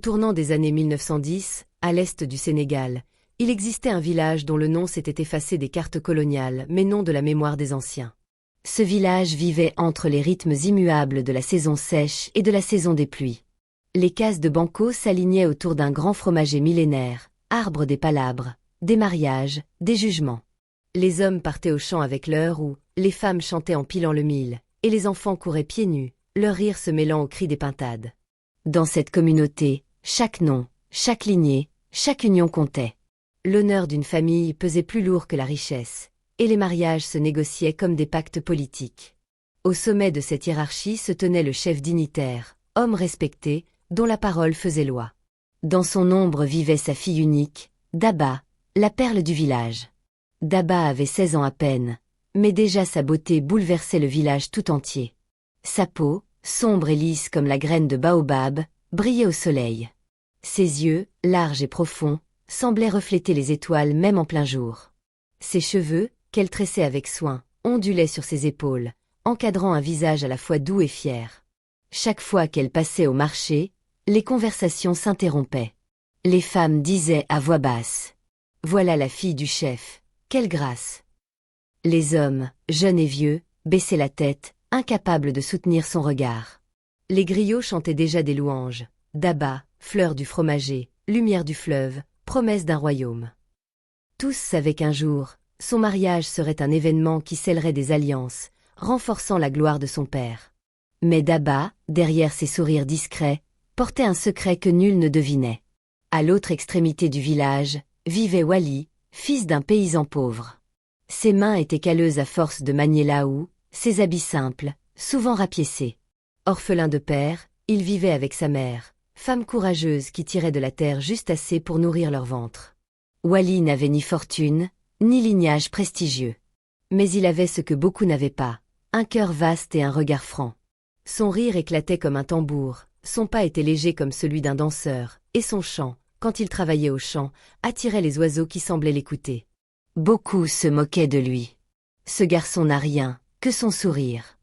tournant des années 1910, à l'est du Sénégal, il existait un village dont le nom s'était effacé des cartes coloniales, mais non de la mémoire des anciens. Ce village vivait entre les rythmes immuables de la saison sèche et de la saison des pluies. Les cases de banco s'alignaient autour d'un grand fromager millénaire, arbre des palabres, des mariages, des jugements. Les hommes partaient au champ avec leur houe, les femmes chantaient en pilant le mil, et les enfants couraient pieds nus, leur rire se mêlant aux cris des pintades. Dans cette communauté, chaque nom, chaque lignée, chaque union comptait. L'honneur d'une famille pesait plus lourd que la richesse, et les mariages se négociaient comme des pactes politiques. Au sommet de cette hiérarchie se tenait le chef dignitaire, homme respecté, dont la parole faisait loi. Dans son ombre vivait sa fille unique, Daba, la perle du village. Daba avait 16 ans à peine, mais déjà sa beauté bouleversait le village tout entier. Sa peau, sombre et lisse comme la graine de baobab, brillait au soleil. Ses yeux, larges et profonds, semblaient refléter les étoiles même en plein jour. Ses cheveux, qu'elle tressait avec soin, ondulaient sur ses épaules, encadrant un visage à la fois doux et fier. Chaque fois qu'elle passait au marché, les conversations s'interrompaient. Les femmes disaient à voix basse « Voilà la fille du chef, quelle grâce !» Les hommes, jeunes et vieux, baissaient la tête, incapables de soutenir son regard. Les griots chantaient déjà des louanges. Daba, fleur du fromager, lumière du fleuve, promesse d'un royaume. Tous savaient qu'un jour, son mariage serait un événement qui scellerait des alliances, renforçant la gloire de son père. Mais Daba, derrière ses sourires discrets, portait un secret que nul ne devinait. À l'autre extrémité du village, vivait Wali, fils d'un paysan pauvre. Ses mains étaient calleuses à force de manier la houe, ses habits simples, souvent rapiécés. Orphelin de père, il vivait avec sa mère, femme courageuse qui tirait de la terre juste assez pour nourrir leur ventre. Wali n'avait ni fortune, ni lignage prestigieux. Mais il avait ce que beaucoup n'avaient pas, un cœur vaste et un regard franc. Son rire éclatait comme un tambour, son pas était léger comme celui d'un danseur, et son chant, quand il travaillait au champ, attirait les oiseaux qui semblaient l'écouter. Beaucoup se moquaient de lui. Ce garçon n'a rien, que son sourire.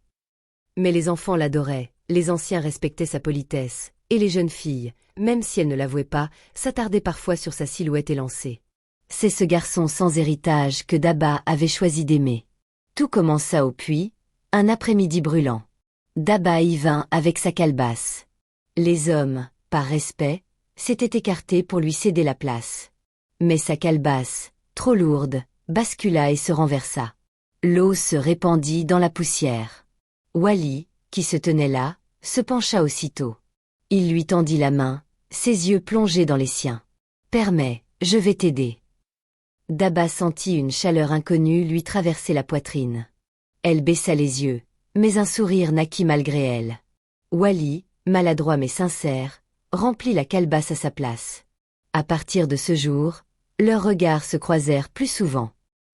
Mais les enfants l'adoraient, les anciens respectaient sa politesse, et les jeunes filles, même si elles ne l'avouaient pas, s'attardaient parfois sur sa silhouette élancée. C'est ce garçon sans héritage que Daba avait choisi d'aimer. Tout commença au puits, un après-midi brûlant. Daba y vint avec sa calebasse. Les hommes, par respect, s'étaient écartés pour lui céder la place. Mais sa calebasse, trop lourde, bascula et se renversa. L'eau se répandit dans la poussière. Wali, qui se tenait là, se pencha aussitôt. Il lui tendit la main, ses yeux plongés dans les siens. « Permets, je vais t'aider. » Daba sentit une chaleur inconnue lui traverser la poitrine. Elle baissa les yeux, mais un sourire naquit malgré elle. Wali, maladroit mais sincère, remplit la calebasse à sa place. À partir de ce jour, leurs regards se croisèrent plus souvent.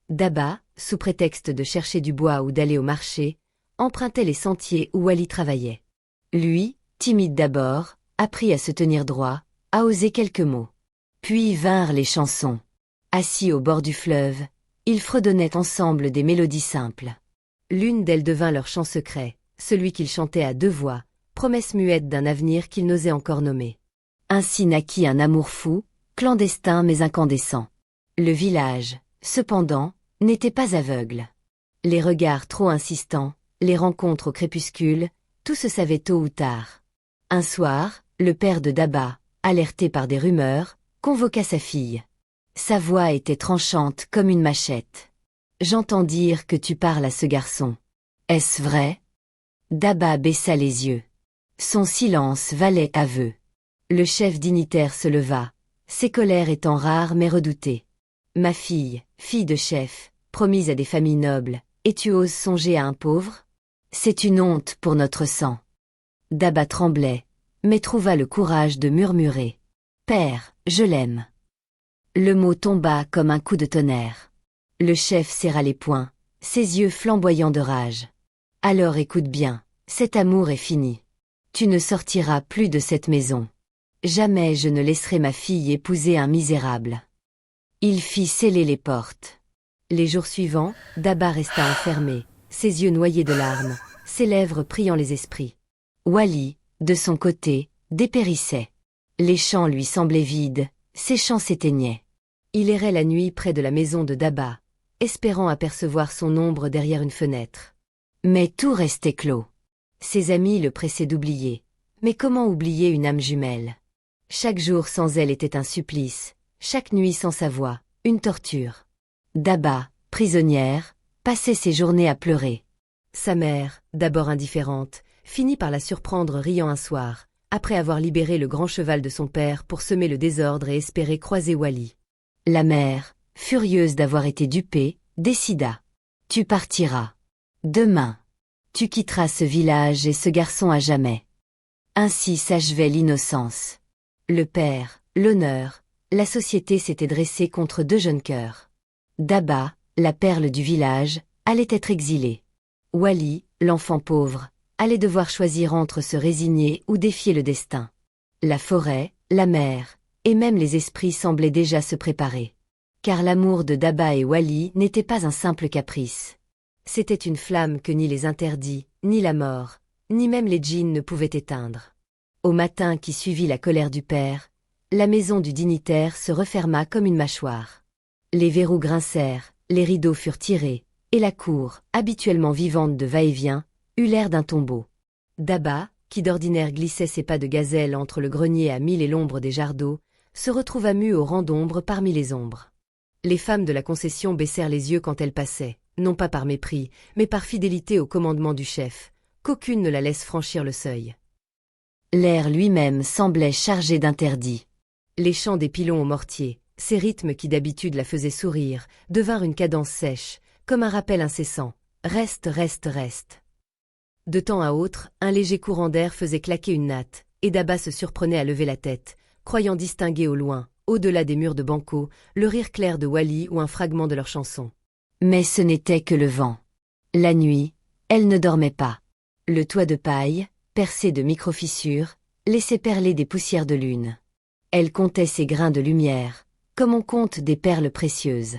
Daba, sous prétexte de chercher du bois ou d'aller au marché, empruntait les sentiers où Wali travaillait. Lui, timide d'abord, apprit à se tenir droit, à oser quelques mots. Puis vinrent les chansons. Assis au bord du fleuve, ils fredonnaient ensemble des mélodies simples. L'une d'elles devint leur chant secret, celui qu'ils chantaient à deux voix, promesse muette d'un avenir qu'ils n'osaient encore nommer. Ainsi naquit un amour fou, clandestin mais incandescent. Le village, cependant, n'était pas aveugle. Les regards trop insistants, les rencontres au crépuscule, tout se savait tôt ou tard. Un soir, le père de Daba, alerté par des rumeurs, convoqua sa fille. Sa voix était tranchante comme une machette. « J'entends dire que tu parles à ce garçon. Est-ce vrai ?» Daba baissa les yeux. Son silence valait aveu. Le chef dignitaire se leva, ses colères étant rares mais redoutées. « Ma fille, fille de chef, promise à des familles nobles, et tu oses songer à un pauvre ? C'est une honte pour notre sang. » Daba tremblait, mais trouva le courage de murmurer. « Père, je l'aime. » Le mot tomba comme un coup de tonnerre. Le chef serra les poings, ses yeux flamboyants de rage. « Alors écoute bien, cet amour est fini. Tu ne sortiras plus de cette maison. Jamais je ne laisserai ma fille épouser un misérable. » Il fit sceller les portes. Les jours suivants, Daba resta enfermé, ses yeux noyés de larmes, ses lèvres priant les esprits. Wali, de son côté, dépérissait. Les champs lui semblaient vides, ses chants s'éteignaient. Il errait la nuit près de la maison de Daba, espérant apercevoir son ombre derrière une fenêtre. Mais tout restait clos. Ses amis le pressaient d'oublier. Mais comment oublier une âme jumelle? Chaque jour sans elle était un supplice, chaque nuit sans sa voix, une torture. Daba, prisonnière, passait ses journées à pleurer. Sa mère, d'abord indifférente, finit par la surprendre riant un soir, après avoir libéré le grand cheval de son père pour semer le désordre et espérer croiser Wally. La mère, furieuse d'avoir été dupée, décida. « Tu partiras. Demain. Tu quitteras ce village et ce garçon à jamais. » Ainsi s'achevait l'innocence. Le père, l'honneur, la société s'étaient dressés contre deux jeunes cœurs. Daba, la perle du village, allait être exilée. Wally, l'enfant pauvre, allait devoir choisir entre se résigner ou défier le destin. La forêt, la mer, et même les esprits semblaient déjà se préparer. Car l'amour de Daba et Wally n'était pas un simple caprice. C'était une flamme que ni les interdits, ni la mort, ni même les djinns ne pouvaient éteindre. Au matin qui suivit la colère du père, la maison du dignitaire se referma comme une mâchoire. Les verrous grincèrent, les rideaux furent tirés, et la cour, habituellement vivante de va-et-vient, eut l'air d'un tombeau. Daba, qui d'ordinaire glissait ses pas de gazelle entre le grenier à 1000 et l'ombre des jarreaux, se retrouva mue au rang d'ombre parmi les ombres. Les femmes de la concession baissèrent les yeux quand elle passait, non pas par mépris, mais par fidélité au commandement du chef, qu'aucune ne la laisse franchir le seuil. L'air lui-même semblait chargé d'interdits. Les chants des pilons au mortier, ces rythmes qui d'habitude la faisaient sourire, devinrent une cadence sèche, comme un rappel incessant. Reste, reste, reste. De temps à autre, un léger courant d'air faisait claquer une natte, et Daba se surprenait à lever la tête, croyant distinguer au loin, au-delà des murs de Banco, le rire clair de Wally ou un fragment de leur chanson. Mais ce n'était que le vent. La nuit, elle ne dormait pas. Le toit de paille, percé de micro-fissures, laissait perler des poussières de lune. Elle comptait ses grains de lumière, comme on compte des perles précieuses.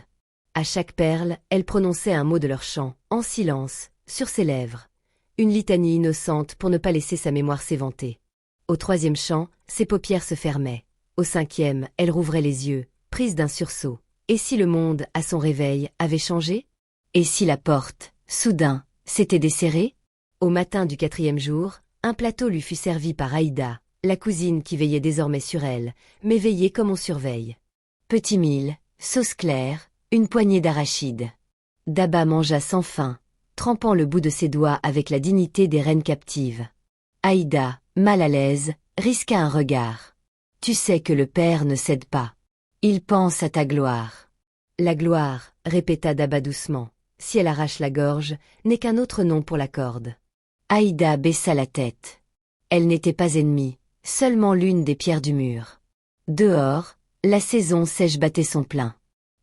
À chaque perle, elle prononçait un mot de leur chant, en silence, sur ses lèvres. Une litanie innocente pour ne pas laisser sa mémoire s'éventer. Au troisième chant, ses paupières se fermaient. Au cinquième, elle rouvrait les yeux, prise d'un sursaut. Et si le monde, à son réveil, avait changé? Et si la porte, soudain, s'était desserrée? Au matin du quatrième jour, un plateau lui fut servi par Aïda, la cousine qui veillait désormais sur elle, mais veillait comme on surveille. Petit mil, sauce claire, une poignée d'arachides. Daba mangea sans faim, trempant le bout de ses doigts avec la dignité des reines captives. Aïda, mal à l'aise, risqua un regard. « Tu sais que le père ne cède pas. Il pense à ta gloire. » La gloire, répéta Daba doucement, si elle arrache la gorge, n'est qu'un autre nom pour la corde. Aïda baissa la tête. Elle n'était pas ennemie, seulement l'une des pierres du mur. Dehors, la saison sèche battait son plein.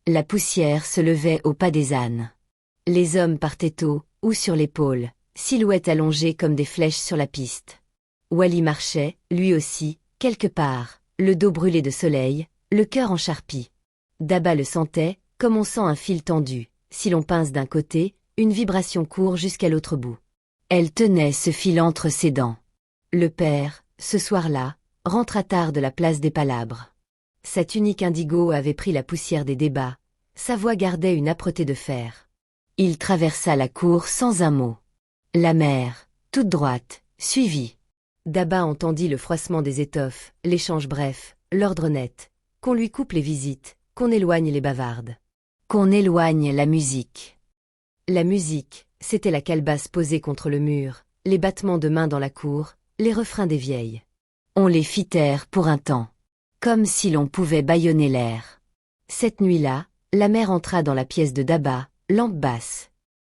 La poussière se levait au pas des ânes. Les hommes partaient tôt, ou sur l'épaule, silhouettes allongées comme des flèches sur la piste. Wally marchait, lui aussi, quelque part, le dos brûlé de soleil, le cœur en charpie. Daba le sentait, comme on sent un fil tendu. Si l'on pince d'un côté, une vibration court jusqu'à l'autre bout. Elle tenait ce fil entre ses dents. Le père, ce soir-là, rentra tard de la place des Palabres. Sa tunique indigo avait pris la poussière des débats, sa voix gardait une âpreté de fer. Il traversa la cour sans un mot. La mère, toute droite, suivit. Daba entendit le froissement des étoffes, l'échange bref, l'ordre net, qu'on lui coupe les visites, qu'on éloigne les bavardes. Qu'on éloigne la musique. La musique, c'était la calebasse posée contre le mur, les battements de mains dans la cour, les refrains des vieilles. On les fit taire pour un temps. Comme si l'on pouvait bâillonner l'air. Cette nuit-là, la mère entra dans la pièce de Daba, lampe basse.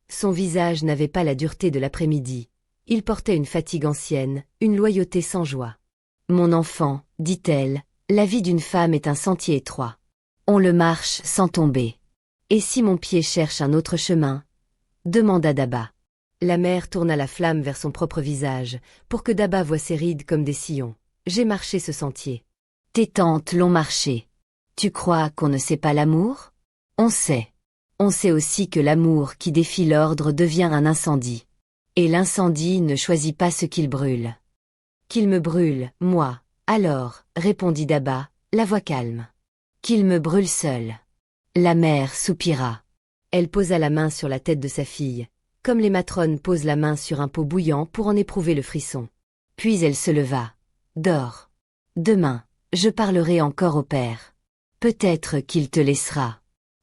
Son visage n'avait pas la dureté de l'après-midi. Il portait une fatigue ancienne, une loyauté sans joie. « Mon enfant, dit-elle, la vie d'une femme est un sentier étroit. On le marche sans tomber. Et si mon pied cherche un autre chemin ?» demanda Daba. La mère tourna la flamme vers son propre visage, pour que Daba voie ses rides comme des sillons. « J'ai marché ce sentier. Tes tantes l'ont marché. Tu crois qu'on ne sait pas l'amour? On sait. On sait aussi que l'amour qui défie l'ordre devient un incendie. Et l'incendie ne choisit pas ce qu'il brûle. Qu'il me brûle, moi, Alors, répondit Daba, la voix calme. Qu'il me brûle seul. La mère soupira. Elle posa la main sur la tête de sa fille, comme les matrones posent la main sur un pot bouillant pour en éprouver le frisson. Puis elle se leva. Dors. Demain, je parlerai encore au père. Peut-être qu'il te laissera.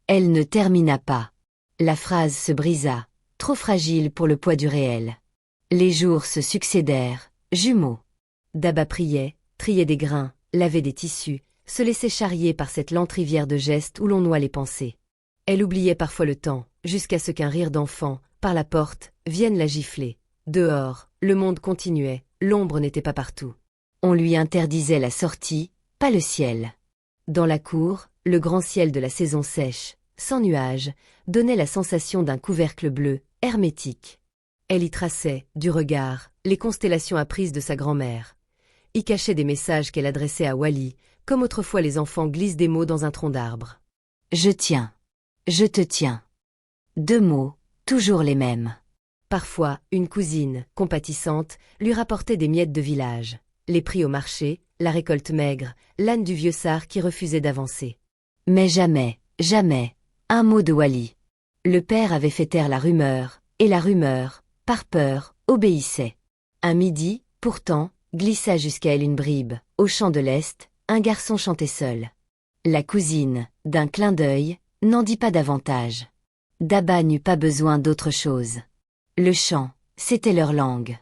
Elle ne termina pas. La phrase se brisa, trop fragile pour le poids du réel. Les jours se succédèrent, jumeaux. Daba priait, triait des grains, lavait des tissus, se laissait charrier par cette lente rivière de gestes où l'on noie les pensées. Elle oubliait parfois le temps, jusqu'à ce qu'un rire d'enfant, par la porte, vienne la gifler. Dehors, le monde continuait, l'ombre n'était pas partout. On lui interdisait la sortie, pas le ciel. Dans la cour, le grand ciel de la saison sèche, sans nuages, donnait la sensation d'un couvercle bleu, hermétique. Elle y traçait, du regard, les constellations apprises de sa grand-mère. Y cachait des messages qu'elle adressait à Wally, comme autrefois les enfants glissent des mots dans un tronc d'arbre. Je tiens. Je te tiens. 2 mots, toujours les mêmes. Parfois, une cousine, compatissante, lui rapportait des miettes de village. Les prix au marché, la récolte maigre, l'âne du vieux sar qui refusait d'avancer. Mais jamais, jamais, un mot de Wally. Le père avait fait taire la rumeur, et la rumeur, par peur, obéissait. Un midi, pourtant, glissa jusqu'à elle une bribe. Au champ de l'Est, un garçon chantait seul. La cousine, d'un clin d'œil, n'en dit pas davantage. Daba n'eut pas besoin d'autre chose. Le chant, c'était leur langue.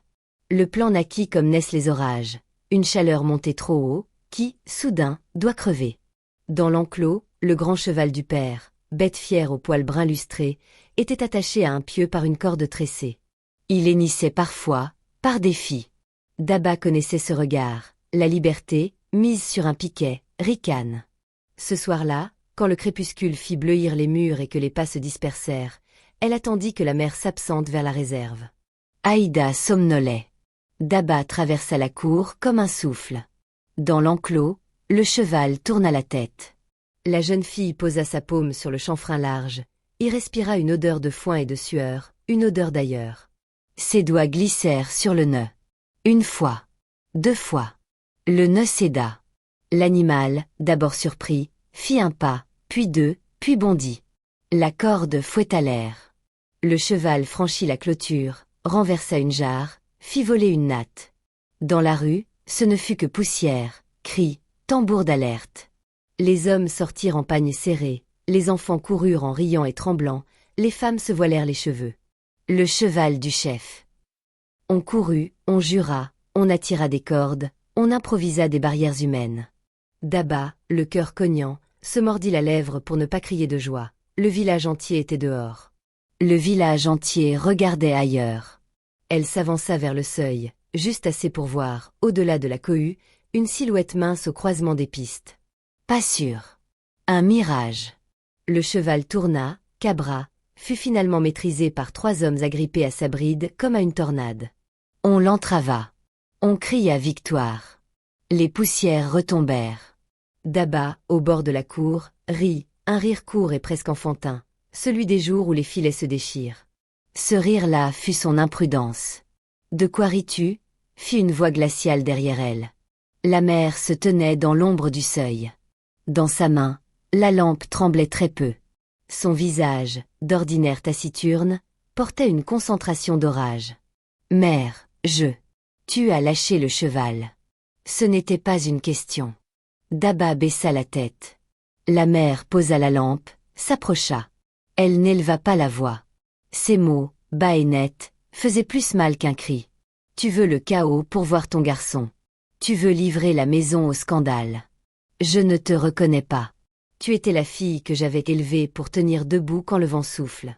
Le plan naquit comme naissent les orages, une chaleur montée trop haut, qui, soudain, doit crever. Dans l'enclos, le grand cheval du père, bête fière aux poils bruns lustrés, était attaché à un pieu par une corde tressée. Il hennissait parfois, par défi. Daba connaissait ce regard, la liberté, mise sur un piquet, ricane. Ce soir-là, quand le crépuscule fit bleuir les murs et que les pas se dispersèrent, elle attendit que la mère s'absente vers la réserve. Aïda somnolait. Daba traversa la cour comme un souffle. Dans l'enclos, le cheval tourna la tête. La jeune fille posa sa paume sur le chanfrein large, y respira une odeur de foin et de sueur, une odeur d'ailleurs. Ses doigts glissèrent sur le nœud. 1 fois. 2 fois. Le nœud céda. L'animal, d'abord surpris, fit un pas, puis 2, puis bondit. La corde fouetta l'air. Le cheval franchit la clôture, renversa une jarre, fit voler une natte. Dans la rue, ce ne fut que poussière, cris, tambours d'alerte. Les hommes sortirent en pagnes serrés, les enfants coururent en riant et tremblant, les femmes se voilèrent les cheveux. Le cheval du chef. On courut, on jura, on attira des cordes, on improvisa des barrières humaines. Daba, le cœur cognant, se mordit la lèvre pour ne pas crier de joie. Le village entier était dehors. Le village entier regardait ailleurs. Elle s'avança vers le seuil, juste assez pour voir, au-delà de la cohue, une silhouette mince au croisement des pistes. Pas sûr. Un mirage. Le cheval tourna, cabra, fut finalement maîtrisé par 3 hommes agrippés à sa bride comme à une tornade. On l'entrava. On cria victoire. Les poussières retombèrent. Daba, au bord de la cour, rit, un rire court et presque enfantin, celui des jours où les filets se déchirent. Ce rire-là fut son imprudence. De quoi ris-tu ? Fit une voix glaciale derrière elle. La mère se tenait dans l'ombre du seuil. Dans sa main, la lampe tremblait très peu. Son visage, d'ordinaire taciturne, portait une concentration d'orage. Mère, tu as lâché le cheval. Ce n'était pas une question. Daba baissa la tête. La mère posa la lampe, s'approcha. Elle n'éleva pas la voix. Ces mots, bas et nets, faisaient plus mal qu'un cri. Tu veux le chaos pour voir ton garçon. Tu veux livrer la maison au scandale. Je ne te reconnais pas. Tu étais la fille que j'avais élevée pour tenir debout quand le vent souffle.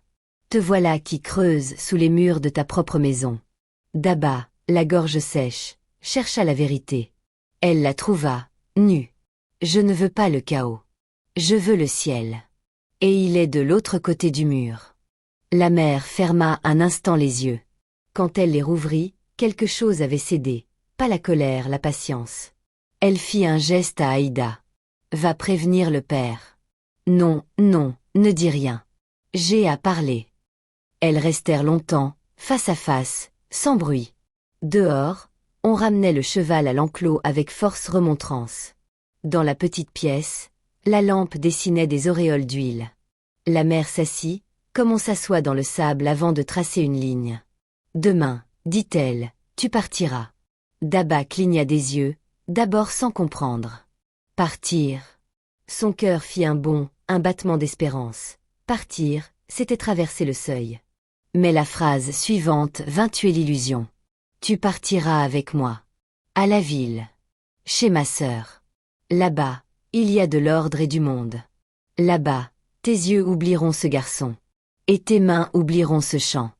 Te voilà qui creuse sous les murs de ta propre maison. Daba, la gorge sèche, chercha la vérité. Elle la trouva, nue. Je ne veux pas le chaos. Je veux le ciel. Et il est de l'autre côté du mur. La mère ferma un instant les yeux. Quand elle les rouvrit, quelque chose avait cédé, pas la colère, la patience. Elle fit un geste à Aïda. Va prévenir le père. Non, non, ne dis rien. J'ai à parler. Elles restèrent longtemps, face à face, sans bruit. Dehors, On ramenait le cheval à l'enclos avec force remontrance. Dans la petite pièce, la lampe dessinait des auréoles d'huile. La mère s'assit, comme on s'assoit dans le sable avant de tracer une ligne. Demain, dit-elle, tu partiras. Daba cligna des yeux, d'abord sans comprendre. Partir. Son cœur fit un bond, un battement d'espérance. Partir, c'était traverser le seuil. Mais la phrase suivante vint tuer l'illusion. Tu partiras avec moi. À la ville. Chez ma sœur. Là-bas, il y a de l'ordre et du monde. Là-bas, tes yeux oublieront ce garçon. Et tes mains oublieront ce chant.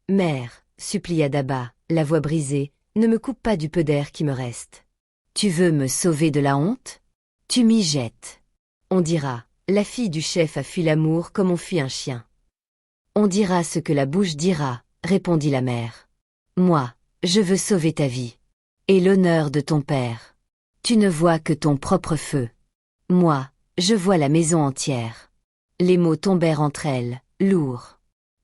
Mère, supplia Daba, la voix brisée, ne me coupe pas du peu d'air qui me reste. Tu veux me sauver de la honte? Tu m'y jettes. On dira, la fille du chef a fui l'amour comme on fuit un chien. On dira ce que la bouche dira, répondit la mère. Moi, je veux sauver ta vie. Et l'honneur de ton père. Tu ne vois que ton propre feu. Moi, je vois la maison entière. Les mots tombèrent entre elles, lourds.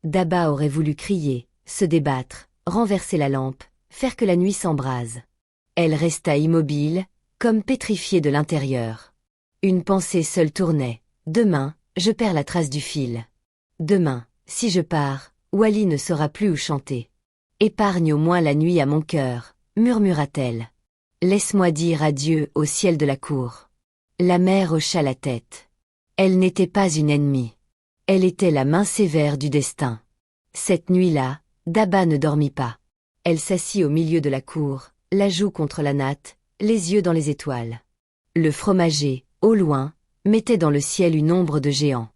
Daba aurait voulu crier, se débattre, renverser la lampe, faire que la nuit s'embrase. Elle resta immobile, comme pétrifiée de l'intérieur. Une pensée seule tournait. Demain, je perds la trace du fil. Demain, si je pars, Wally ne saura plus où chanter. Épargne au moins la nuit à mon cœur, murmura-t-elle. Laisse-moi dire adieu au ciel de la cour. La mère hocha la tête. Elle n'était pas une ennemie. Elle était la main sévère du destin. Cette nuit-là, Daba ne dormit pas. Elle s'assit au milieu de la cour, la joue contre la natte, les yeux dans les étoiles. Le fromager, au loin, mettait dans le ciel une ombre de géant.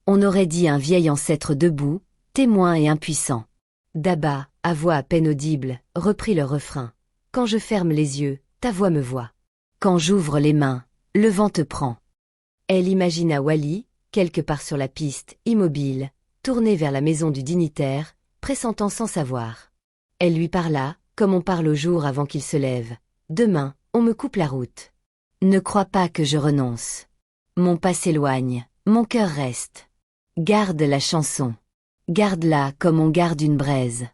On aurait dit un vieil ancêtre debout, témoin et impuissant. Daba, à voix à peine audible, reprit le refrain. Quand je ferme les yeux, ta voix me voit. Quand j'ouvre les mains, le vent te prend. Elle imagina Wally, quelque part sur la piste, immobile, tourné vers la maison du dignitaire, pressentant sans savoir. Elle lui parla, comme on parle au jour avant qu'il se lève. Demain, on me coupe la route. Ne crois pas que je renonce. Mon pas s'éloigne, mon cœur reste. Garde la chanson. Garde-la comme on garde une braise.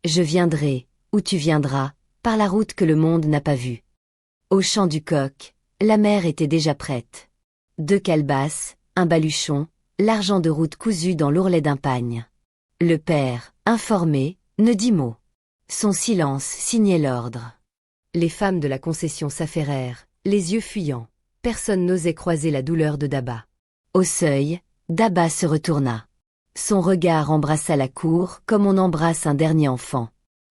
Je viendrai, ou tu viendras, par la route que le monde n'a pas vue. Au chant du coq, la mère était déjà prête. 2 calebasses, un baluchon, l'argent de route cousu dans l'ourlet d'un pagne. Le père, informé, ne dit mot. Son silence signait l'ordre. Les femmes de la concession s'affairèrent, les yeux fuyants. Personne n'osait croiser la douleur de Daba. Au seuil, Daba se retourna. Son regard embrassa la cour comme on embrasse un dernier enfant.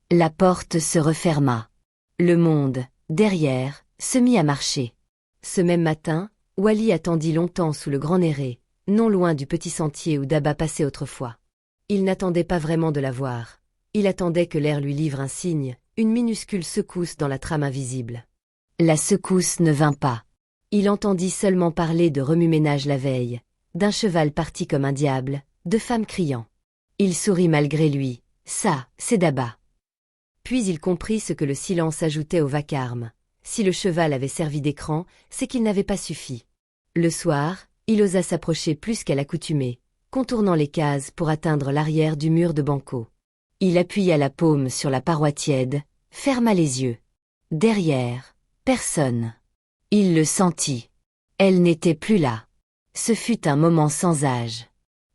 La porte se referma. Le monde, derrière, se mit à marcher. Ce même matin, Wally attendit longtemps sous le grand néré, non loin du petit sentier où Daba passait autrefois. Il n'attendait pas vraiment de la voir. Il attendait que l'air lui livre un signe, une minuscule secousse dans la trame invisible. La secousse ne vint pas. Il entendit seulement parler de remue-ménage la veille, d'un cheval parti comme un diable, de femmes criant. Il sourit malgré lui. Ça, c'est Daba. Puis il comprit ce que le silence ajoutait au vacarme. Si le cheval avait servi d'écran, c'est qu'il n'avait pas suffi. Le soir, il osa s'approcher plus qu'à l'accoutumée, contournant les cases pour atteindre l'arrière du mur de banco. Il appuya la paume sur la paroi tiède, ferma les yeux. Derrière, personne. Il le sentit. Elle n'était plus là. Ce fut un moment sans âge.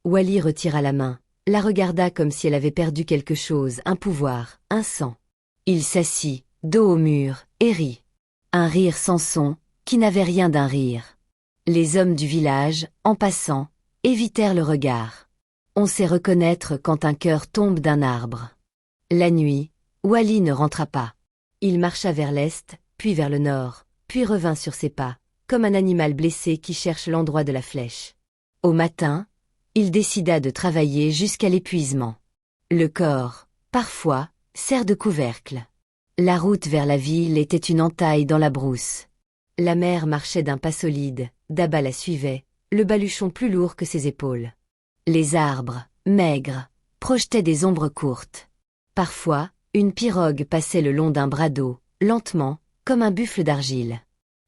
Wally retira la main, la regarda comme si elle avait perdu quelque chose, un pouvoir, un sang. Il s'assit, dos au mur, et rit. Un rire sans son, qui n'avait rien d'un rire. Les hommes du village, en passant, évitèrent le regard. On sait reconnaître quand un cœur tombe d'un arbre. La nuit, Wally ne rentra pas. Il marcha vers l'est, puis vers le nord, puis revint sur ses pas, comme un animal blessé qui cherche l'endroit de la flèche. Au matin, il décida de travailler jusqu'à l'épuisement. Le corps, parfois, sert de couvercle. La route vers la ville était une entaille dans la brousse. La mère marchait d'un pas solide, Daba la suivait, le baluchon plus lourd que ses épaules. Les arbres, maigres, projetaient des ombres courtes. Parfois, une pirogue passait le long d'un bras d'eau, lentement, comme un buffle d'argile.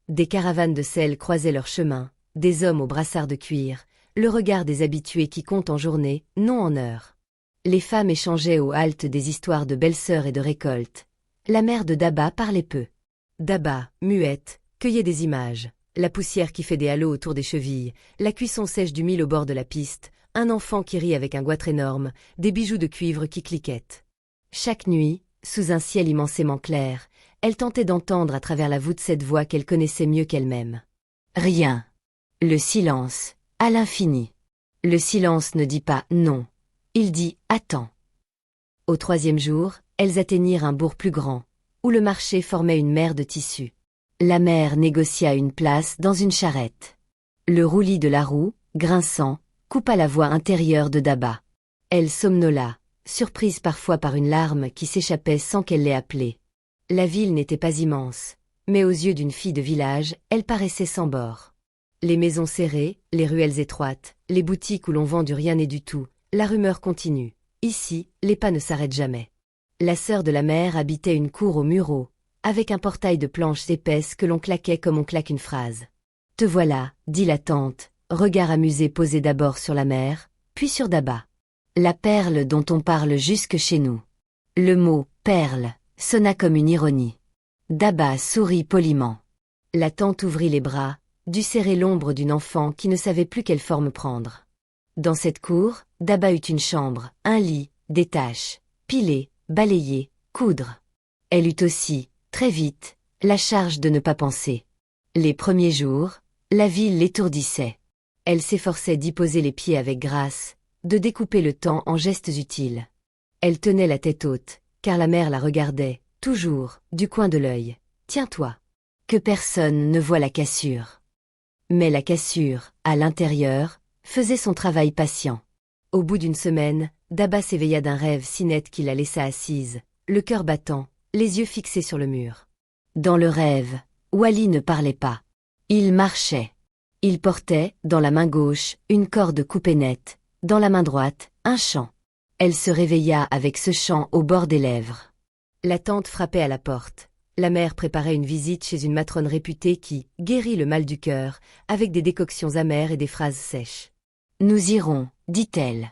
Des caravanes de sel croisaient leur chemin, des hommes aux brassards de cuir, le regard des habitués qui comptent en journée, non en heures. Les femmes échangeaient aux haltes des histoires de belles-sœurs et de récoltes. La mère de Daba parlait peu. Daba, muette, cueillait des images. La poussière qui fait des halos autour des chevilles, la cuisson sèche du mil au bord de la piste, un enfant qui rit avec un goitre énorme, des bijoux de cuivre qui cliquettent. Chaque nuit, sous un ciel immensément clair, elle tentait d'entendre à travers la voûte cette voix qu'elle connaissait mieux qu'elle-même. Rien. Le silence, à l'infini. Le silence ne dit pas « non ». Il dit « attends ». Au troisième jour, elles atteignirent un bourg plus grand, où le marché formait une mer de tissus. La mère négocia une place dans une charrette. Le roulis de la roue, grinçant, coupa la voix intérieure de Daba. Elle somnola, surprise parfois par une larme qui s'échappait sans qu'elle l'ait appelée. La ville n'était pas immense, mais aux yeux d'une fille de village, elle paraissait sans bord. Les maisons serrées, les ruelles étroites, les boutiques où l'on vend du rien et du tout, la rumeur continue. Ici, les pas ne s'arrêtent jamais. La sœur de la mère habitait une cour aux murs hauts, avec un portail de planches épaisses que l'on claquait comme on claque une phrase. « Te voilà », dit la tante, regard amusé posé d'abord sur la mère, puis sur Daba. La perle dont on parle jusque chez nous. Le mot « perle » sonna comme une ironie. Daba sourit poliment. La tante ouvrit les bras, dut serrer l'ombre d'une enfant qui ne savait plus quelle forme prendre. Dans cette cour, Daba eut une chambre, un lit, des tâches, piler, balayer, coudre. Elle eut aussi, très vite, la charge de ne pas penser. Les premiers jours, la ville l'étourdissait. Elle s'efforçait d'y poser les pieds avec grâce, de découper le temps en gestes utiles. Elle tenait la tête haute, car la mère la regardait, toujours, du coin de l'œil. « Tiens-toi. Que personne ne voie la cassure. » Mais la cassure, à l'intérieur, faisait son travail patient. Au bout d'une semaine, Daba s'éveilla d'un rêve si net qu'il la laissa assise, le cœur battant, les yeux fixés sur le mur. Dans le rêve, Wally ne parlait pas. Il marchait. Il portait, dans la main gauche, une corde coupée nette, dans la main droite, un chant. Elle se réveilla avec ce chant au bord des lèvres. La tante frappait à la porte. La mère préparait une visite chez une matrone réputée qui guérit le mal du cœur, avec des décoctions amères et des phrases sèches. « Nous irons, dit-elle.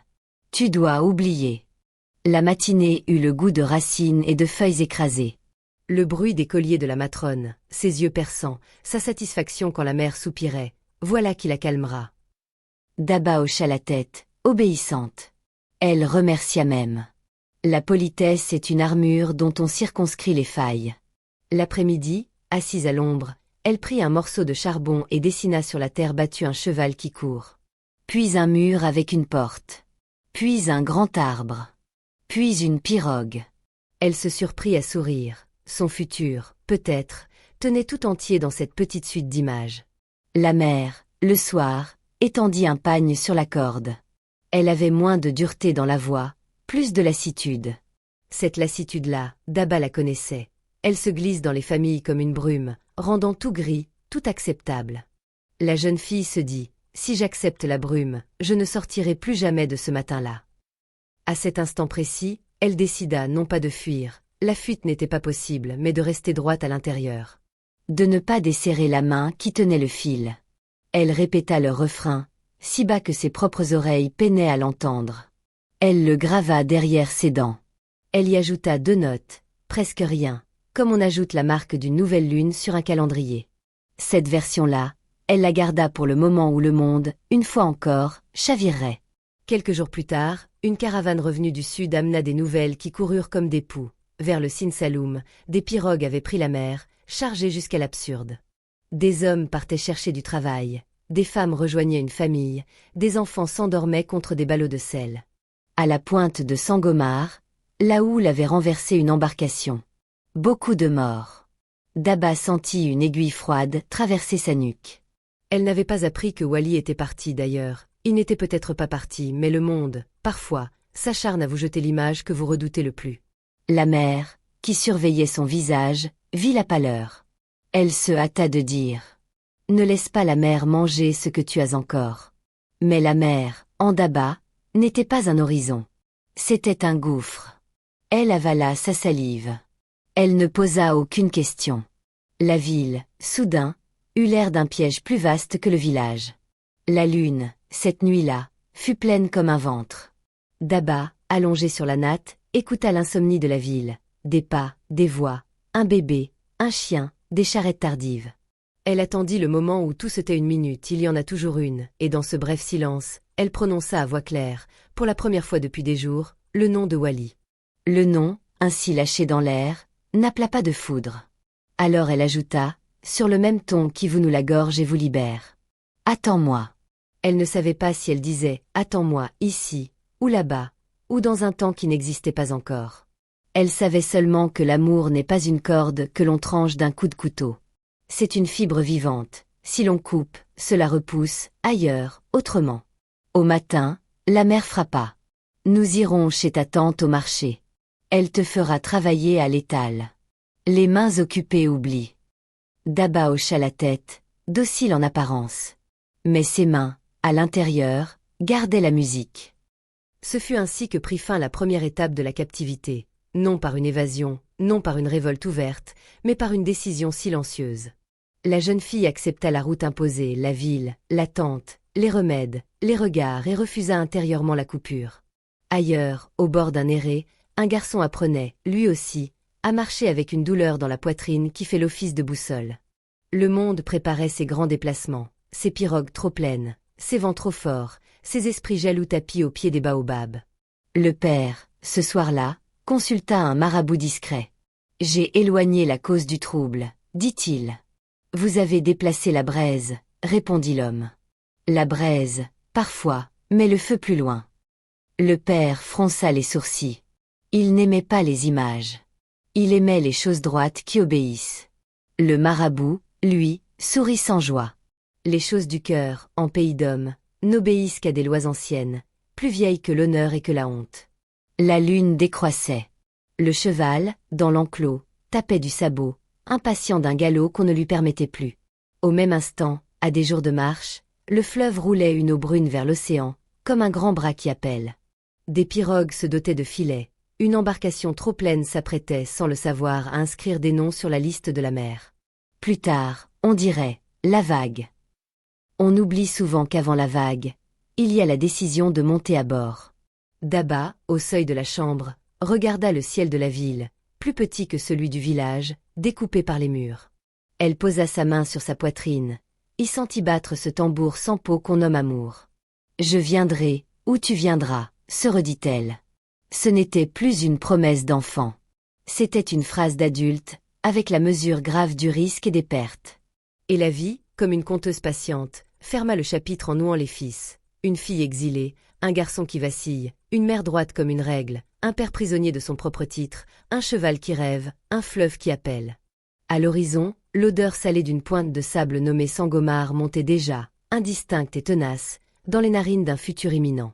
Tu dois oublier. » La matinée eut le goût de racines et de feuilles écrasées. Le bruit des colliers de la matrone, ses yeux perçants, sa satisfaction quand la mère soupirait, voilà qui la calmera. Daba hocha la tête, obéissante. Elle remercia même. La politesse est une armure dont on circonscrit les failles. L'après-midi, assise à l'ombre, elle prit un morceau de charbon et dessina sur la terre battue un cheval qui court. Puis un mur avec une porte. Puis un grand arbre. Puis une pirogue. Elle se surprit à sourire. Son futur, peut-être, tenait tout entier dans cette petite suite d'images. La mère, le soir, étendit un pagne sur la corde. Elle avait moins de dureté dans la voix, plus de lassitude. Cette lassitude-là, Daba la connaissait. Elle se glisse dans les familles comme une brume, rendant tout gris, tout acceptable. La jeune fille se dit, si j'accepte la brume, je ne sortirai plus jamais de ce matin-là. À cet instant précis, elle décida non pas de fuir, la fuite n'était pas possible, mais de rester droite à l'intérieur. De ne pas desserrer la main qui tenait le fil. Elle répéta le refrain, si bas que ses propres oreilles peinaient à l'entendre. Elle le grava derrière ses dents. Elle y ajouta 2 notes, presque rien, comme on ajoute la marque d'une nouvelle lune sur un calendrier. Cette version-là, elle la garda pour le moment où le monde, une fois encore, chavirerait. Quelques jours plus tard, une caravane revenue du sud amena des nouvelles qui coururent comme des poux. Vers le Sin Saloum, des pirogues avaient pris la mer, chargées jusqu'à l'absurde. Des hommes partaient chercher du travail, des femmes rejoignaient une famille, des enfants s'endormaient contre des ballots de sel. À la pointe de Sangomar, la houle avait renversé une embarcation. Beaucoup de morts. Daba sentit une aiguille froide traverser sa nuque. Elle n'avait pas appris que Wally était parti d'ailleurs. Il n'était peut-être pas parti, mais le monde, parfois, s'acharne à vous jeter l'image que vous redoutez le plus. La mère, qui surveillait son visage, vit la pâleur. Elle se hâta de dire « Ne laisse pas la mer manger ce que tu as encore. » Mais la mer, en Daba, n'était pas un horizon. C'était un gouffre. Elle avala sa salive. Elle ne posa aucune question. La ville, soudain, eut l'air d'un piège plus vaste que le village. La lune, cette nuit-là, fut pleine comme un ventre. Daba, allongé sur la natte, écouta l'insomnie de la ville, des pas, des voix, un bébé, un chien, des charrettes tardives. Elle attendit le moment où tout se tait une minute, il y en a toujours une, et dans ce bref silence, elle prononça à voix claire, pour la première fois depuis des jours, le nom de Wally. Le nom, ainsi lâché dans l'air, n'appela pas de foudre. Alors elle ajouta, sur le même ton qui vous noue la gorge et vous libère. Attends-moi. Elle ne savait pas si elle disait « Attends-moi, ici, ou là-bas, ou dans un temps qui n'existait pas encore ». Elle savait seulement que l'amour n'est pas une corde que l'on tranche d'un coup de couteau. C'est une fibre vivante. Si l'on coupe, cela repousse, ailleurs, autrement. Au matin, la mère frappa. Nous irons chez ta tante au marché. Elle te fera travailler à l'étal. Les mains occupées oublient. Daba hocha la tête, docile en apparence. Mais ses mains, à l'intérieur, gardaient la musique. Ce fut ainsi que prit fin la première étape de la captivité, non par une évasion, non par une révolte ouverte, mais par une décision silencieuse. La jeune fille accepta la route imposée, la ville, l'attente, les remèdes, les regards et refusa intérieurement la coupure. Ailleurs, au bord d'un éré, un garçon apprenait, lui aussi, à marcher avec une douleur dans la poitrine qui fait l'office de boussole. Le monde préparait ses grands déplacements, ses pirogues trop pleines, ses vents trop forts, ses esprits jaloux tapis au pied des baobabs. Le père, ce soir-là, consulta un marabout discret. « J'ai éloigné la cause du trouble, dit-il. »« Vous avez déplacé la braise, » répondit l'homme. « La braise, parfois, mais le feu plus loin. » Le père fronça les sourcils. Il n'aimait pas les images. Il aimait les choses droites qui obéissent. Le marabout, lui, sourit sans joie. Les choses du cœur, en pays d'hommes, n'obéissent qu'à des lois anciennes, plus vieilles que l'honneur et que la honte. La lune décroissait. Le cheval, dans l'enclos, tapait du sabot, impatient d'un galop qu'on ne lui permettait plus. Au même instant, à des jours de marche, le fleuve roulait une eau brune vers l'océan, comme un grand bras qui appelle. Des pirogues se dotaient de filets. Une embarcation trop pleine s'apprêtait, sans le savoir, à inscrire des noms sur la liste de la mer. Plus tard, on dirait « la vague ». On oublie souvent qu'avant la vague, il y a la décision de monter à bord. Daba, au seuil de la chambre, regarda le ciel de la ville, plus petit que celui du village, découpé par les murs. Elle posa sa main sur sa poitrine, y sentit battre ce tambour sans peau qu'on nomme amour. « Je viendrai, ou tu viendras », se redit-elle. Ce n'était plus une promesse d'enfant. C'était une phrase d'adulte, avec la mesure grave du risque et des pertes. Et la vie, comme une conteuse patiente, ferma le chapitre en nouant les fils. Une fille exilée, un garçon qui vacille, une mère droite comme une règle, un père prisonnier de son propre titre, un cheval qui rêve, un fleuve qui appelle. À l'horizon, l'odeur salée d'une pointe de sable nommée Sangomar montait déjà, indistincte et tenace, dans les narines d'un futur imminent.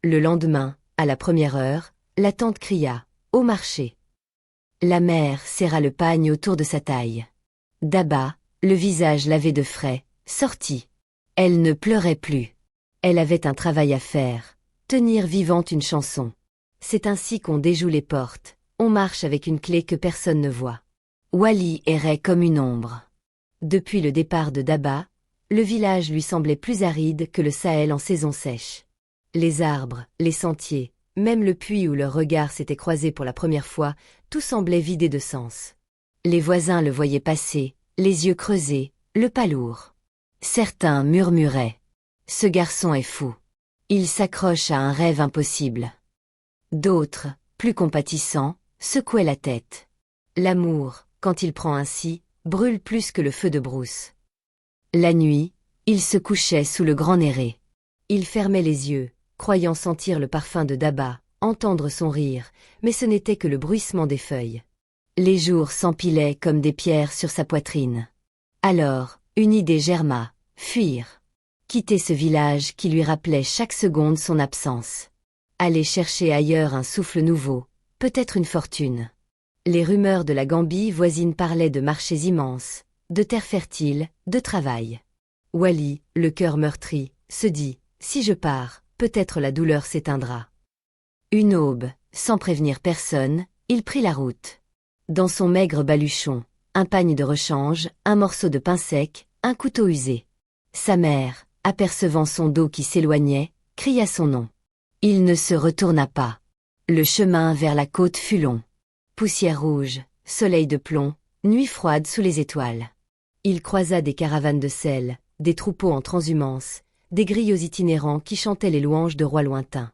Le lendemain, à la première heure, la tante cria « Au marché !» La mère serra le pagne autour de sa taille. Daba, le visage lavé de frais, sortit. Elle ne pleurait plus. Elle avait un travail à faire, tenir vivante une chanson. C'est ainsi qu'on déjoue les portes, on marche avec une clé que personne ne voit. Wally errait comme une ombre. Depuis le départ de Daba, le village lui semblait plus aride que le Sahel en saison sèche. Les arbres, les sentiers, même le puits où leurs regards s'étaient croisés pour la première fois, tout semblait vidé de sens. Les voisins le voyaient passer, les yeux creusés, le pas lourd. Certains murmuraient « Ce garçon est fou. Il s'accroche à un rêve impossible. » D'autres, plus compatissants, secouaient la tête. L'amour, quand il prend ainsi, brûle plus que le feu de brousse. La nuit, il se couchait sous le grand néré. Il fermait les yeux, croyant sentir le parfum de Daba, entendre son rire, mais ce n'était que le bruissement des feuilles. Les jours s'empilaient comme des pierres sur sa poitrine. Alors, une idée germa, fuir. Quitter ce village qui lui rappelait chaque seconde son absence. Aller chercher ailleurs un souffle nouveau, peut-être une fortune. Les rumeurs de la Gambie voisine parlaient de marchés immenses, de terres fertiles, de travail. Wally, le cœur meurtri, se dit « Si je pars, peut-être la douleur s'éteindra. » Une aube, sans prévenir personne, il prit la route. Dans son maigre baluchon, un pagne de rechange, un morceau de pain sec, un couteau usé. Sa mère, apercevant son dos qui s'éloignait, cria son nom. Il ne se retourna pas. Le chemin vers la côte fut long. Poussière rouge, soleil de plomb, nuit froide sous les étoiles. Il croisa des caravanes de sel, des troupeaux en transhumance, des griots itinérants qui chantaient les louanges de rois lointains.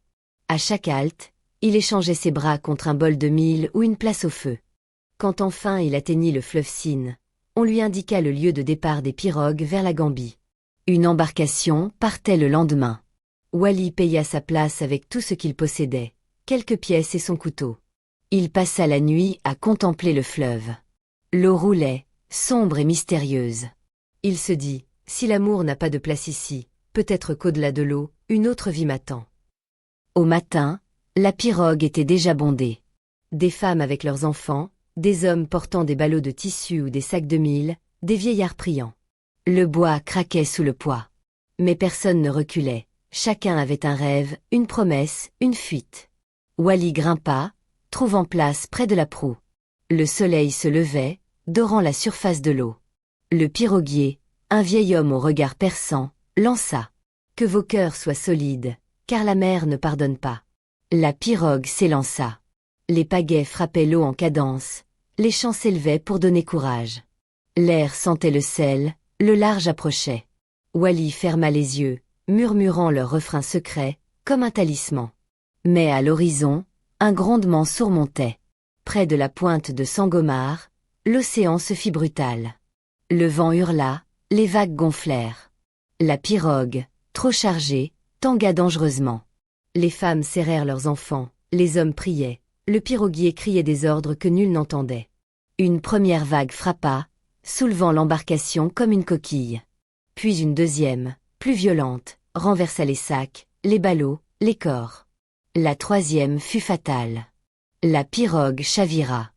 À chaque halte, il échangeait ses bras contre un bol de mil ou une place au feu. Quand enfin il atteignit le fleuve Sine, on lui indiqua le lieu de départ des pirogues vers la Gambie. Une embarcation partait le lendemain. Wally paya sa place avec tout ce qu'il possédait, quelques pièces et son couteau. Il passa la nuit à contempler le fleuve. L'eau roulait, sombre et mystérieuse. Il se dit, si l'amour n'a pas de place ici, peut-être qu'au-delà de l'eau, une autre vie m'attend. Au matin, la pirogue était déjà bondée. Des femmes avec leurs enfants, des hommes portant des ballots de tissu ou des sacs de mil, des vieillards priant. Le bois craquait sous le poids. Mais personne ne reculait. Chacun avait un rêve, une promesse, une fuite. Wally grimpa, trouvant place près de la proue. Le soleil se levait, dorant la surface de l'eau. Le piroguier, un vieil homme au regard perçant, lança. Que vos cœurs soient solides, car la mer ne pardonne pas. La pirogue s'élança. Les pagaies frappaient l'eau en cadence, les chants s'élevaient pour donner courage. L'air sentait le sel, le large approchait. Wally ferma les yeux, murmurant leur refrain secret, comme un talisman. Mais à l'horizon, un grondement surmontait. Près de la pointe de Sangomar, l'océan se fit brutal. Le vent hurla, les vagues gonflèrent. La pirogue, trop chargée, tangua dangereusement. Les femmes serrèrent leurs enfants, les hommes priaient, le piroguier criait des ordres que nul n'entendait. Une première vague frappa, soulevant l'embarcation comme une coquille. Puis une deuxième, plus violente, renversa les sacs, les ballots, les corps. La troisième fut fatale. La pirogue chavira.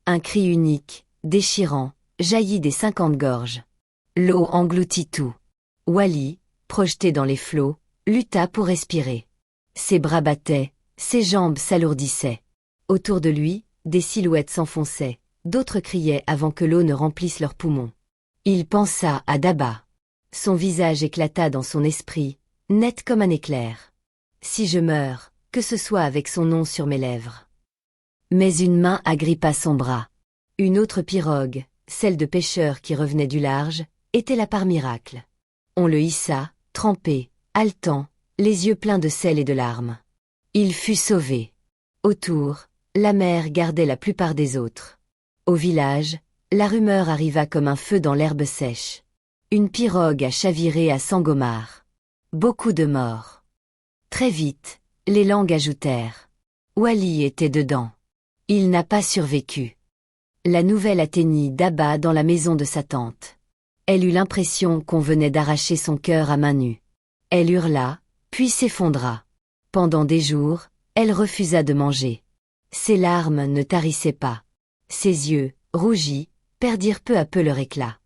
Un cri unique, déchirant, jaillit des 50 gorges. L'eau engloutit tout. Wally, projeté dans les flots, lutta pour respirer. Ses bras battaient, ses jambes s'alourdissaient. Autour de lui, des silhouettes s'enfonçaient, d'autres criaient avant que l'eau ne remplisse leurs poumons. Il pensa à Daba. Son visage éclata dans son esprit, net comme un éclair. Si je meurs, que ce soit avec son nom sur mes lèvres. Mais une main agrippa son bras. Une autre pirogue, celle de pêcheurs qui revenaient du large, était là par miracle. On le hissa, trempé, haletant, les yeux pleins de sel et de larmes. Il fut sauvé. Autour, la mer gardait la plupart des autres. Au village, la rumeur arriva comme un feu dans l'herbe sèche. Une pirogue a chaviré à Sangomar. Beaucoup de morts. Très vite, les langues ajoutèrent. Wally était dedans. Il n'a pas survécu. La nouvelle atteignit Daba dans la maison de sa tante. Elle eut l'impression qu'on venait d'arracher son cœur à main nue. Elle hurla, puis s'effondra. Pendant des jours, elle refusa de manger. Ses larmes ne tarissaient pas. Ses yeux, rougis, perdirent peu à peu leur éclat.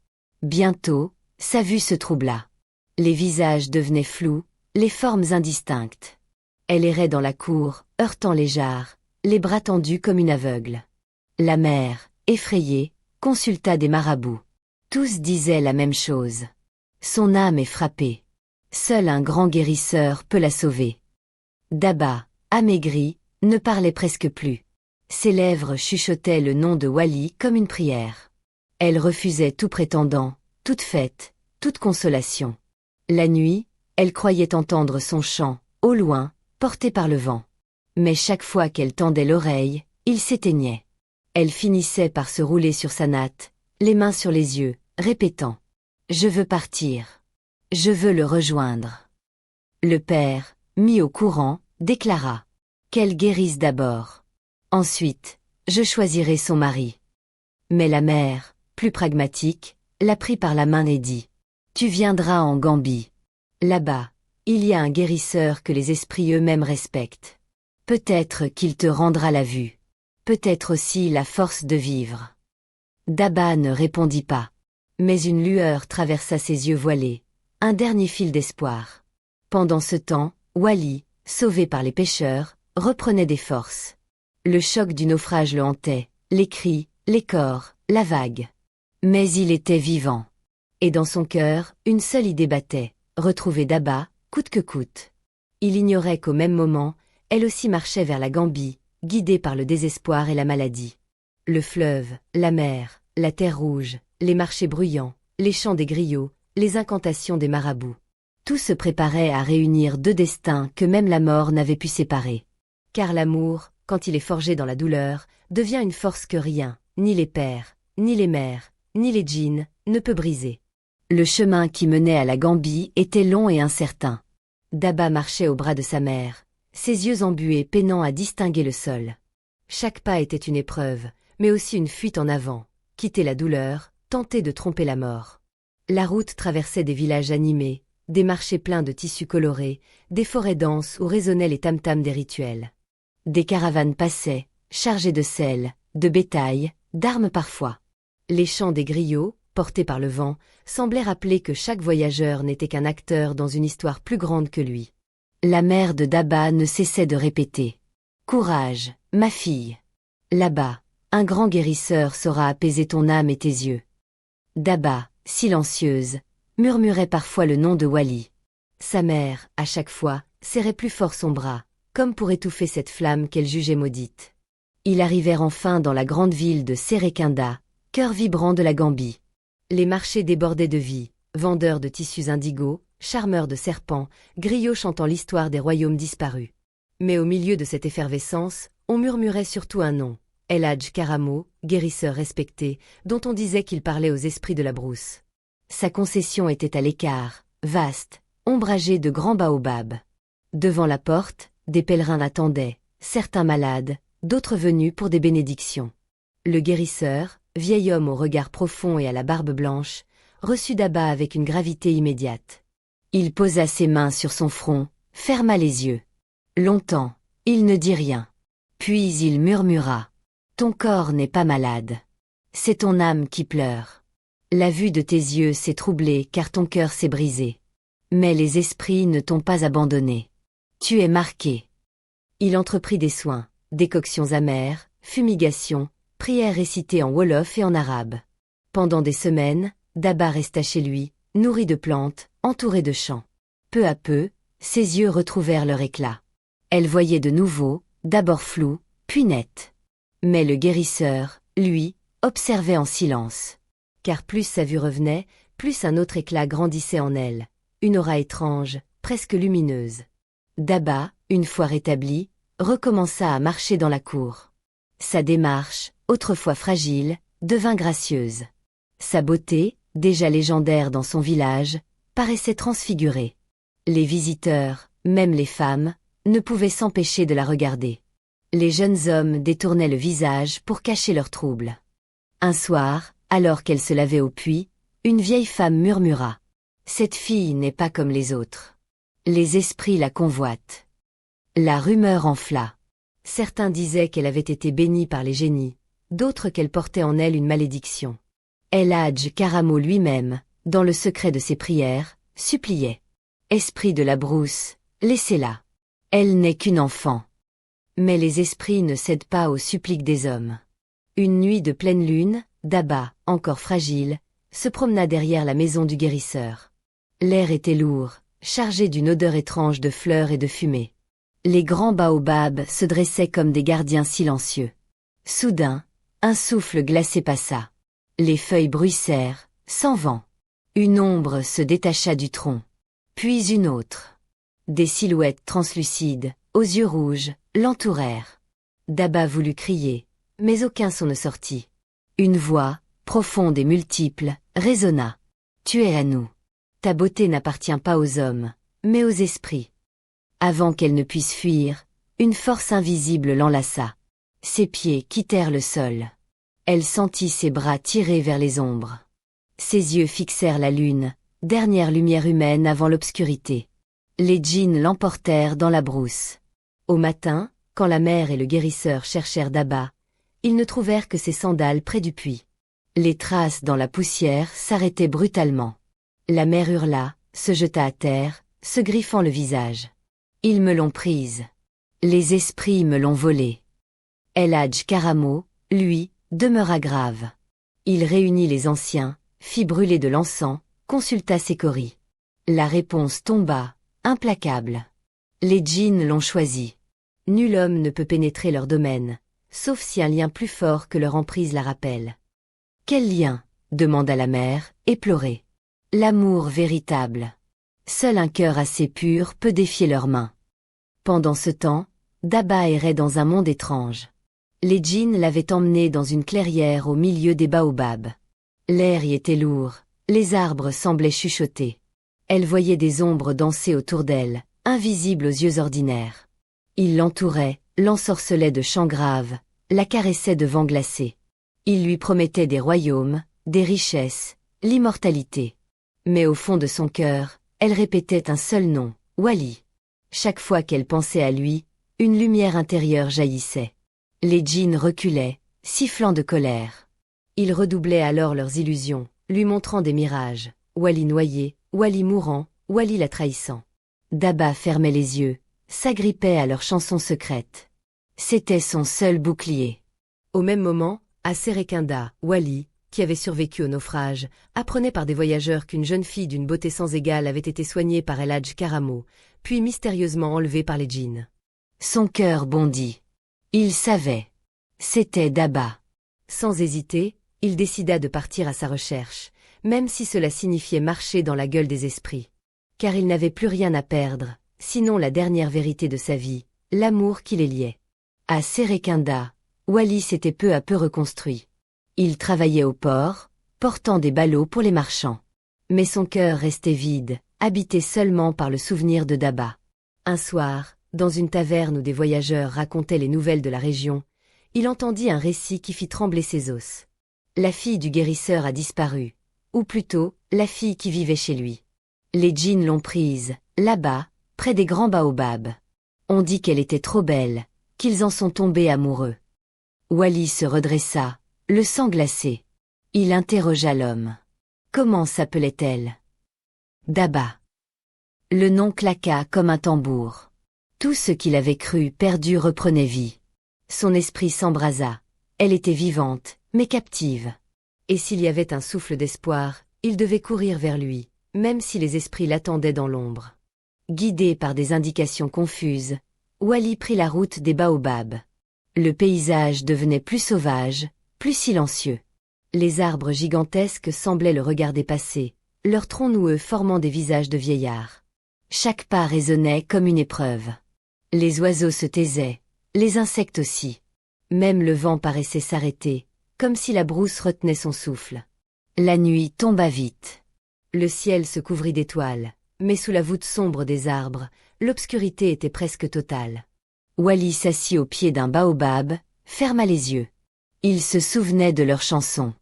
Bientôt, sa vue se troubla. Les visages devenaient flous, les formes indistinctes. Elle errait dans la cour, heurtant les jarres, les bras tendus comme une aveugle. La mère, effrayée, consulta des marabouts. Tous disaient la même chose. Son âme est frappée. Seul un grand guérisseur peut la sauver. Daba, amaigri, ne parlait presque plus. Ses lèvres chuchotaient le nom de Wally comme une prière. Elle refusait tout prétendant, toute fête, toute consolation. La nuit, elle croyait entendre son chant, au loin, porté par le vent. Mais chaque fois qu'elle tendait l'oreille, il s'éteignait. Elle finissait par se rouler sur sa natte, les mains sur les yeux, répétant « Je veux partir. Je veux le rejoindre. » Le père, mis au courant, déclara « Qu'elle guérisse d'abord. Ensuite, je choisirai son mari. » Mais la mère, plus pragmatique, la prit par la main et dit « Tu viendras en Gambie. Là-bas, il y a un guérisseur que les esprits eux-mêmes respectent. Peut-être qu'il te rendra la vue. Peut-être aussi la force de vivre. » Daba ne répondit pas. Mais une lueur traversa ses yeux voilés, un dernier fil d'espoir. Pendant ce temps, Wally, sauvé par les pêcheurs, reprenait des forces. Le choc du naufrage le hantait, les cris, les corps, la vague. Mais il était vivant. Et dans son cœur, une seule idée battait, retrouver Daba, coûte que coûte. Il ignorait qu'au même moment, elle aussi marchait vers la Gambie, guidée par le désespoir et la maladie. Le fleuve, la mer, la terre rouge, les marchés bruyants, les chants des griots, les incantations des marabouts. Tout se préparait à réunir deux destins que même la mort n'avait pu séparer. Car l'amour, quand il est forgé dans la douleur, devient une force que rien, ni les pères, ni les mères, ni les djinns, ne peut briser. Le chemin qui menait à la Gambie était long et incertain. Daba marchait au bras de sa mère, ses yeux embués peinant à distinguer le sol. Chaque pas était une épreuve, mais aussi une fuite en avant, quitter la douleur, tenter de tromper la mort. La route traversait des villages animés, des marchés pleins de tissus colorés, des forêts denses où résonnaient les tam-tams des rituels. Des caravanes passaient, chargées de sel, de bétail, d'armes parfois. Les chants des griots, portés par le vent, semblaient rappeler que chaque voyageur n'était qu'un acteur dans une histoire plus grande que lui. La mère de Daba ne cessait de répéter « Courage, ma fille. Là-bas, un grand guérisseur saura apaiser ton âme et tes yeux. » Daba, silencieuse, murmurait parfois le nom de Wali. Sa mère, à chaque fois, serrait plus fort son bras, comme pour étouffer cette flamme qu'elle jugeait maudite. Ils arrivèrent enfin dans la grande ville de Serekunda, cœur vibrant de la Gambie. Les marchés débordaient de vie, vendeurs de tissus indigos, charmeurs de serpents, griots chantant l'histoire des royaumes disparus. Mais au milieu de cette effervescence, on murmurait surtout un nom, El Hadj Karamo, guérisseur respecté, dont on disait qu'il parlait aux esprits de la brousse. Sa concession était à l'écart, vaste, ombragée de grands baobabs. Devant la porte, des pèlerins l'attendaient, certains malades, d'autres venus pour des bénédictions. Le guérisseur, vieil homme au regard profond et à la barbe blanche, reçut Daba avec une gravité immédiate. Il posa ses mains sur son front, ferma les yeux. Longtemps, il ne dit rien. Puis il murmura. « Ton corps n'est pas malade. C'est ton âme qui pleure. La vue de tes yeux s'est troublée car ton cœur s'est brisé. Mais les esprits ne t'ont pas abandonné. Tu es marqué. » Il entreprit des soins, décoctions amères, fumigations, prières récitées en wolof et en arabe. Pendant des semaines, Daba resta chez lui, nourri de plantes, entouré de champs. Peu à peu, ses yeux retrouvèrent leur éclat. Elle voyait de nouveau, d'abord flou, puis net. Mais le guérisseur, lui, observait en silence. Car plus sa vue revenait, plus un autre éclat grandissait en elle, une aura étrange, presque lumineuse. Daba, une fois rétabli, recommença à marcher dans la cour. Sa démarche, autrefois fragile, devint gracieuse. Sa beauté, déjà légendaire dans son village, paraissait transfigurée. Les visiteurs, même les femmes, ne pouvaient s'empêcher de la regarder. Les jeunes hommes détournaient le visage pour cacher leurs troubles. Un soir, alors qu'elle se lavait au puits, une vieille femme murmura. « Cette fille n'est pas comme les autres. Les esprits la convoitent. » La rumeur enfla. Certains disaient qu'elle avait été bénie par les génies, d'autres qu'elle portait en elle une malédiction. El Hadj Karamo lui-même, dans le secret de ses prières, suppliait. « Esprit de la brousse, laissez-la. Elle n'est qu'une enfant. » Mais les esprits ne cèdent pas aux suppliques des hommes. Une nuit de pleine lune, Daba, encore fragile, se promena derrière la maison du guérisseur. L'air était lourd, chargé d'une odeur étrange de fleurs et de fumée. Les grands baobabs se dressaient comme des gardiens silencieux. Soudain, un souffle glacé passa. Les feuilles bruissèrent, sans vent. Une ombre se détacha du tronc. Puis une autre. Des silhouettes translucides, aux yeux rouges, l'entourèrent. Daba voulut crier, mais aucun son ne sortit. Une voix, profonde et multiple, résonna. « Tu es à nous. Ta beauté n'appartient pas aux hommes, mais aux esprits. » Avant qu'elle ne puisse fuir, une force invisible l'enlaça. Ses pieds quittèrent le sol. Elle sentit ses bras tirés vers les ombres. Ses yeux fixèrent la lune, dernière lumière humaine avant l'obscurité. Les djinns l'emportèrent dans la brousse. Au matin, quand la mère et le guérisseur cherchèrent Daba, ils ne trouvèrent que ses sandales près du puits. Les traces dans la poussière s'arrêtaient brutalement. La mère hurla, se jeta à terre, se griffant le visage. « Ils me l'ont prise. Les esprits me l'ont volée. » El Hadj Karamo, lui, demeura grave. Il réunit les anciens, fit brûler de l'encens, consulta ses coris. La réponse tomba, implacable. Les djinns l'ont choisi. Nul homme ne peut pénétrer leur domaine, sauf si un lien plus fort que leur emprise la rappelle. Quel lien? Demanda la mère, éplorée. L'amour véritable. Seul un cœur assez pur peut défier leurs mains. Pendant ce temps, Daba errait dans un monde étrange. Les djinns l'avaient emmené dans une clairière au milieu des baobabs. L'air y était lourd, les arbres semblaient chuchoter. Elle voyait des ombres danser autour d'elle, invisibles aux yeux ordinaires. Ils l'entouraient, l'ensorcelaient de chants graves, la caressaient de vents glacés. Ils lui promettaient des royaumes, des richesses, l'immortalité. Mais au fond de son cœur, elle répétait un seul nom, Wali. Chaque fois qu'elle pensait à lui, une lumière intérieure jaillissait. Les djinns reculaient, sifflant de colère. Ils redoublaient alors leurs illusions, lui montrant des mirages, Wali noyé, Wali mourant, Wali la trahissant. Daba fermait les yeux, s'agrippait à leurs chansons secrètes. C'était son seul bouclier. Au même moment, à Serekunda, Wali, qui avait survécu au naufrage, apprenait par des voyageurs qu'une jeune fille d'une beauté sans égale avait été soignée par El Hadj Karamo, puis mystérieusement enlevée par les djinns. Son cœur bondit. Il savait. C'était Daba. Sans hésiter, il décida de partir à sa recherche, même si cela signifiait marcher dans la gueule des esprits. Car il n'avait plus rien à perdre, sinon la dernière vérité de sa vie, l'amour qui les liait. À Serekunda, Wali s'était peu à peu reconstruit. Il travaillait au port, portant des ballots pour les marchands. Mais son cœur restait vide, habité seulement par le souvenir de Daba. Un soir, dans une taverne où des voyageurs racontaient les nouvelles de la région, il entendit un récit qui fit trembler ses os. La fille du guérisseur a disparu, ou plutôt, la fille qui vivait chez lui. Les djinns l'ont prise, là-bas, près des grands baobabs. On dit qu'elle était trop belle, qu'ils en sont tombés amoureux. Wali se redressa, le sang glacé. Il interrogea l'homme. Comment s'appelait-elle? Daba. Le nom claqua comme un tambour. Tout ce qu'il avait cru perdu reprenait vie. Son esprit s'embrasa. Elle était vivante, mais captive. Et s'il y avait un souffle d'espoir, il devait courir vers lui, même si les esprits l'attendaient dans l'ombre. Guidé par des indications confuses, Wali prit la route des baobabs. Le paysage devenait plus sauvage, plus silencieux. Les arbres gigantesques semblaient le regarder passer, leurs troncs noueux formant des visages de vieillards. Chaque pas résonnait comme une épreuve. Les oiseaux se taisaient, les insectes aussi. Même le vent paraissait s'arrêter, comme si la brousse retenait son souffle. La nuit tomba vite. Le ciel se couvrit d'étoiles, mais sous la voûte sombre des arbres, l'obscurité était presque totale. Wali s'assit au pied d'un baobab, ferma les yeux. Il se souvenait de leurs chansons,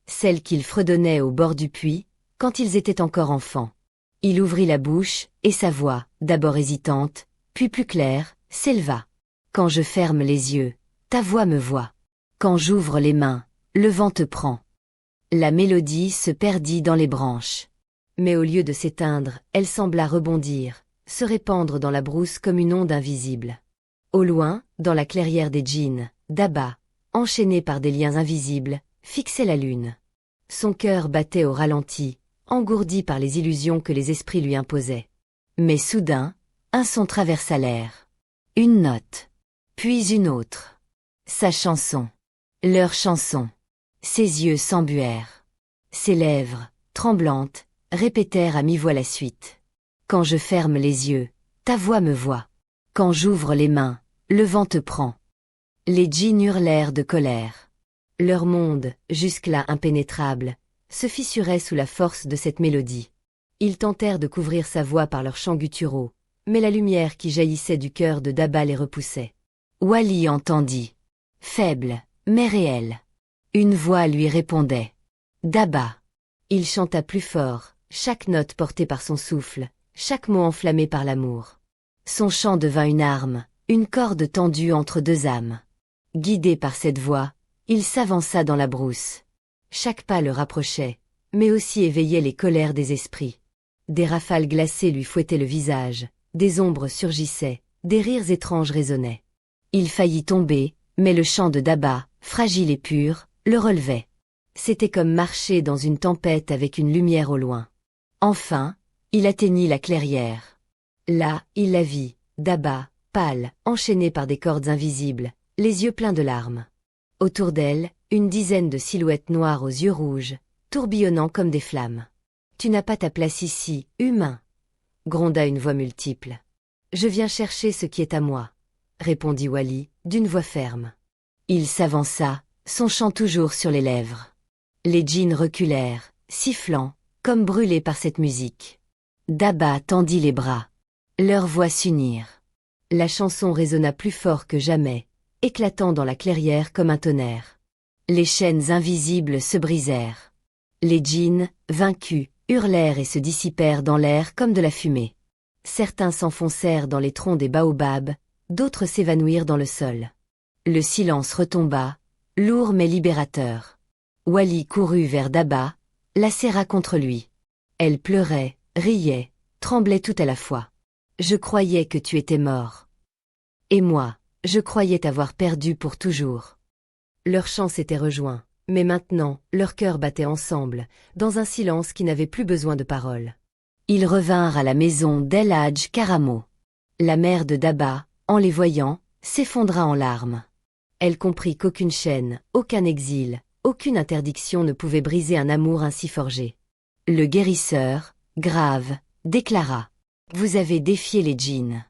celles qu'il fredonnait au bord du puits, quand ils étaient encore enfants. Il ouvrit la bouche, et sa voix, d'abord hésitante, puis plus claire, s'éleva. Quand je ferme les yeux, ta voix me voit. Quand j'ouvre les mains, le vent te prend. La mélodie se perdit dans les branches. Mais au lieu de s'éteindre, elle sembla rebondir, se répandre dans la brousse comme une onde invisible. Au loin, dans la clairière des djinns, Daba, enchaîné par des liens invisibles, fixait la lune. Son cœur battait au ralenti, engourdi par les illusions que les esprits lui imposaient. Mais soudain, un son traversa l'air. Une note. Puis une autre. Sa chanson. Leur chanson. Ses yeux s'embuèrent. Ses lèvres, tremblantes, répétèrent à mi-voix la suite. Quand je ferme les yeux, ta voix me voit. Quand j'ouvre les mains, le vent te prend. Les djinns hurlèrent de colère. Leur monde, jusque-là impénétrable, se fissurait sous la force de cette mélodie. Ils tentèrent de couvrir sa voix par leurs chants gutturaux, mais la lumière qui jaillissait du cœur de Daba les repoussait. Wali entendit. Faible, mais réelle. Une voix lui répondait. Daba. Il chanta plus fort, chaque note portée par son souffle, chaque mot enflammé par l'amour. Son chant devint une arme, une corde tendue entre deux âmes. Guidé par cette voix, il s'avança dans la brousse. Chaque pas le rapprochait, mais aussi éveillait les colères des esprits. Des rafales glacées lui fouettaient le visage, des ombres surgissaient, des rires étranges résonnaient. Il faillit tomber, mais le chant de Daba, fragile et pur, le relevait. C'était comme marcher dans une tempête avec une lumière au loin. Enfin, il atteignit la clairière. Là, il la vit, Daba, pâle, enchaînée par des cordes invisibles, les yeux pleins de larmes. Autour d'elle, Une dizaine de silhouettes noires aux yeux rouges, tourbillonnant comme des flammes. « Tu n'as pas ta place ici, humain !» gronda une voix multiple. « Je viens chercher ce qui est à moi », répondit Wally, d'une voix ferme. Il s'avança, son chant toujours sur les lèvres. Les djinns reculèrent, sifflant, comme brûlés par cette musique. Daba tendit les bras. Leurs voix s'unirent. La chanson résonna plus fort que jamais, éclatant dans la clairière comme un tonnerre. Les chaînes invisibles se brisèrent. Les djinns, vaincus, hurlèrent et se dissipèrent dans l'air comme de la fumée. Certains s'enfoncèrent dans les troncs des baobabs, d'autres s'évanouirent dans le sol. Le silence retomba, lourd mais libérateur. Wally courut vers Daba, la serra contre lui. Elle pleurait, riait, tremblait tout à la fois. « Je croyais que tu étais mort. Et moi, je croyais t'avoir perdu pour toujours. » Leur chant s'était rejoint, mais maintenant, leurs cœurs battaient ensemble, dans un silence qui n'avait plus besoin de paroles. Ils revinrent à la maison d'El Hadj Karamo. La mère de Daba, en les voyant, s'effondra en larmes. Elle comprit qu'aucune chaîne, aucun exil, aucune interdiction ne pouvait briser un amour ainsi forgé. Le guérisseur, grave, déclara : « Vous avez défié les djinns.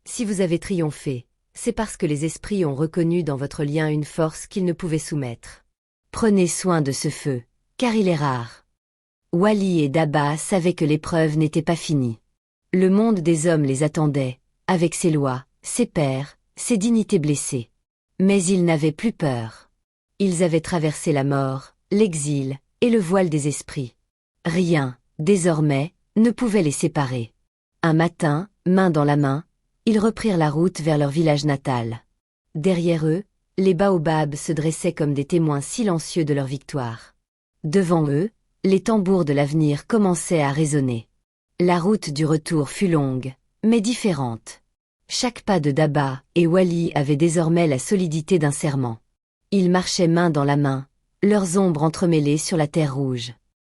Si vous avez triomphé, c'est parce que les esprits ont reconnu dans votre lien une force qu'ils ne pouvaient soumettre. Prenez soin de ce feu, car il est rare. » Wally et Daba savaient que l'épreuve n'était pas finie. Le monde des hommes les attendait, avec ses lois, ses pères, ses dignités blessées. Mais ils n'avaient plus peur. Ils avaient traversé la mort, l'exil, et le voile des esprits. Rien, désormais, ne pouvait les séparer. Un matin, main dans la main, ils reprirent la route vers leur village natal. Derrière eux, les baobabs se dressaient comme des témoins silencieux de leur victoire. Devant eux, les tambours de l'avenir commençaient à résonner. La route du retour fut longue, mais différente. Chaque pas de Daba et Wally avait désormais la solidité d'un serment. Ils marchaient main dans la main, leurs ombres entremêlées sur la terre rouge.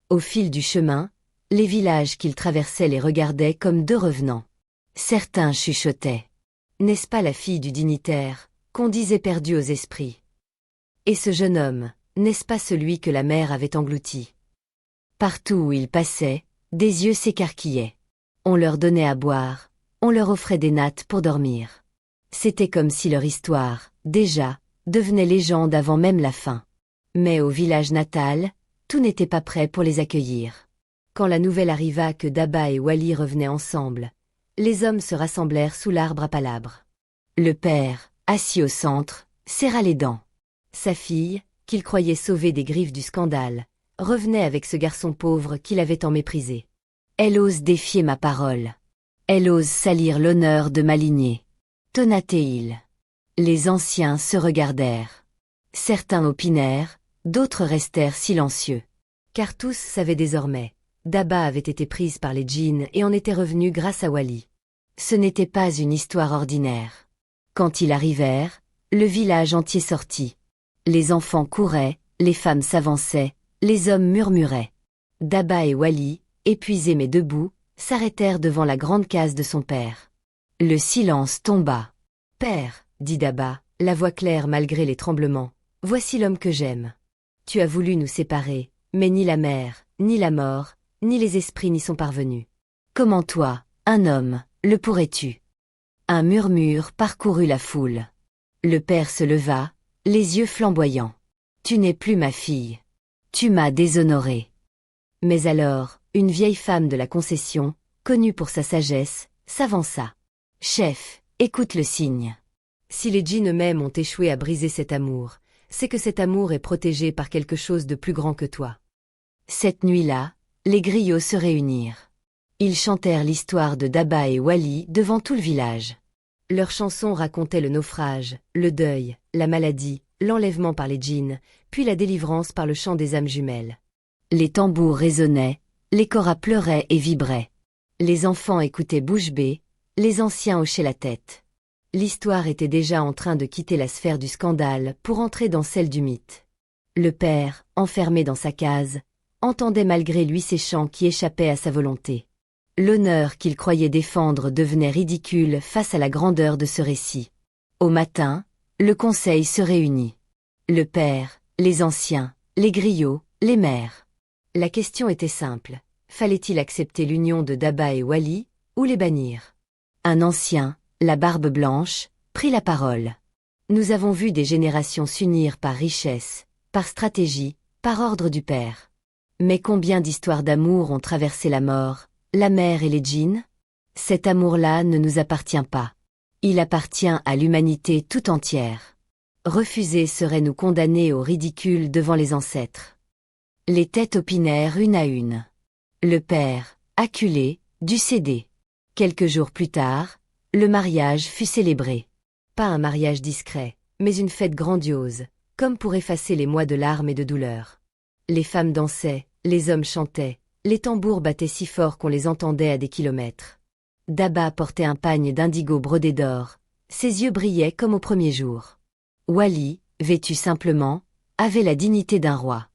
Au fil du chemin, les villages qu'ils traversaient les regardaient comme deux revenants. Certains chuchotaient. « N'est-ce pas la fille du dignitaire, qu'on disait perdue aux esprits ? Et ce jeune homme, n'est-ce pas celui que la mer avait englouti ?» Partout où ils passaient, des yeux s'écarquillaient. On leur donnait à boire, on leur offrait des nattes pour dormir. C'était comme si leur histoire, déjà, devenait légende avant même la fin. Mais au village natal, tout n'était pas prêt pour les accueillir. Quand la nouvelle arriva que Daba et Wally revenaient ensemble, les hommes se rassemblèrent sous l'arbre à palabres. Le père, assis au centre, serra les dents. Sa fille, qu'il croyait sauvée des griffes du scandale, revenait avec ce garçon pauvre qu'il avait tant méprisé. Elle ose défier ma parole. Elle ose salir l'honneur de ma lignée. Tonnatait-il. Les anciens se regardèrent. Certains opinèrent, d'autres restèrent silencieux. Car tous savaient désormais. Daba avait été prise par les djinns et en était revenue grâce à Wally. Ce n'était pas une histoire ordinaire. Quand ils arrivèrent, le village entier sortit. Les enfants couraient, les femmes s'avançaient, les hommes murmuraient. Daba et Wally, épuisés mais debout, s'arrêtèrent devant la grande case de son père. Le silence tomba. « Père, » dit Daba, la voix claire malgré les tremblements, « voici l'homme que j'aime. Tu as voulu nous séparer, mais ni la mer, ni la mort, ni les esprits n'y sont parvenus. Comment toi, un homme, le pourrais-tu » Un murmure parcourut la foule. Le père se leva, les yeux flamboyants. « Tu n'es plus ma fille. Tu m'as déshonorée. » Mais alors, une vieille femme de la concession, connue pour sa sagesse, s'avança. « Chef, écoute le signe. Si les djinns eux-mêmes ont échoué à briser cet amour, c'est que cet amour est protégé par quelque chose de plus grand que toi. » Cette nuit-là, les griots se réunirent. Ils chantèrent l'histoire de Daba et Wally devant tout le village. Leurs chansons racontaient le naufrage, le deuil, la maladie, l'enlèvement par les djinns, puis la délivrance par le chant des âmes jumelles. Les tambours résonnaient, les koras pleuraient et vibraient. Les enfants écoutaient bouche bée, les anciens hochaient la tête. L'histoire était déjà en train de quitter la sphère du scandale pour entrer dans celle du mythe. Le père, enfermé dans sa case, entendait malgré lui ces chants qui échappaient à sa volonté. L'honneur qu'il croyait défendre devenait ridicule face à la grandeur de ce récit. Au matin, le conseil se réunit. Le père, Les anciens, les griots, les mères. La question était simple. Fallait-il accepter l'union de Daba et Wali, ou les bannir? Un ancien, la barbe blanche, prit la parole. Nous avons vu des générations s'unir par richesse, par stratégie, par ordre du père. Mais combien d'histoires d'amour ont traversé la mort, la mer et les djinns? Cet amour-là ne nous appartient pas. Il appartient à l'humanité tout entière. Refuser serait nous condamner au ridicule devant les ancêtres. Les têtes opinèrent une à une. Le père, acculé, dut céder. Quelques jours plus tard, le mariage fut célébré. Pas un mariage discret, mais une fête grandiose, comme pour effacer les mois de larmes et de douleur. Les femmes dansaient, les hommes chantaient, les tambours battaient si fort qu'on les entendait à des kilomètres. Daba portait un pagne d'indigo brodé d'or, ses yeux brillaient comme au premier jour. Wali, vêtu simplement, avait la dignité d'un roi.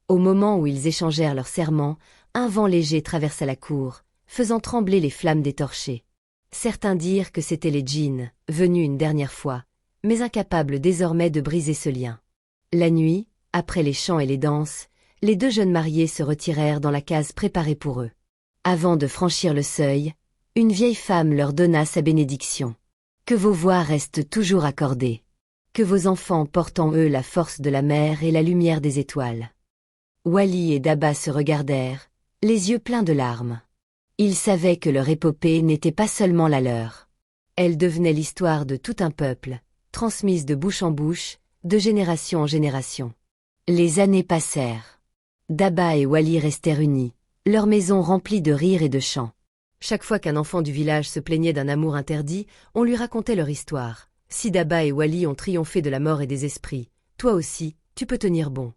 Au moment où ils échangèrent leurs serments, un vent léger traversa la cour, faisant trembler les flammes des torchers. Certains dirent que c'étaient les djinns, venus une dernière fois, mais incapables désormais de briser ce lien. La nuit, après les chants et les danses, les deux jeunes mariés se retirèrent dans la case préparée pour eux. Avant de franchir le seuil, une vieille femme leur donna sa bénédiction. Que vos voix restent toujours accordées. Que vos enfants portent en eux la force de la mer et la lumière des étoiles. Wali et Daba se regardèrent, les yeux pleins de larmes. Ils savaient que leur épopée n'était pas seulement la leur. Elle devenait l'histoire de tout un peuple, transmise de bouche en bouche, de génération en génération. Les années passèrent. Daba et Wali restèrent unis, leur maison remplie de rires et de chants. Chaque fois qu'un enfant du village se plaignait d'un amour interdit, on lui racontait leur histoire. Si Daba et Wali ont triomphé de la mort et des esprits, toi aussi, tu peux tenir bon.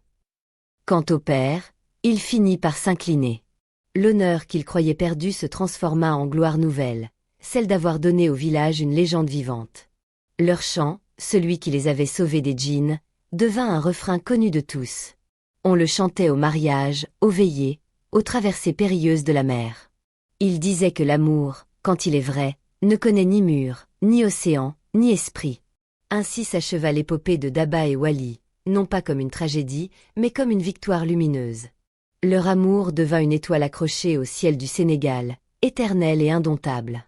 Quant au père, il finit par s'incliner. L'honneur qu'il croyait perdu se transforma en gloire nouvelle, celle d'avoir donné au village une légende vivante. Leur chant, celui qui les avait sauvés des djinns, devint un refrain connu de tous. On le chantait au mariage, aux veillées, aux traversées périlleuses de la mer. Il disait que l'amour, quand il est vrai, ne connaît ni mur, ni océan, ni esprit. Ainsi s'acheva l'épopée de Daba et Wali, non pas comme une tragédie, mais comme une victoire lumineuse. Leur amour devint une étoile accrochée au ciel du Sénégal, éternelle et indomptable.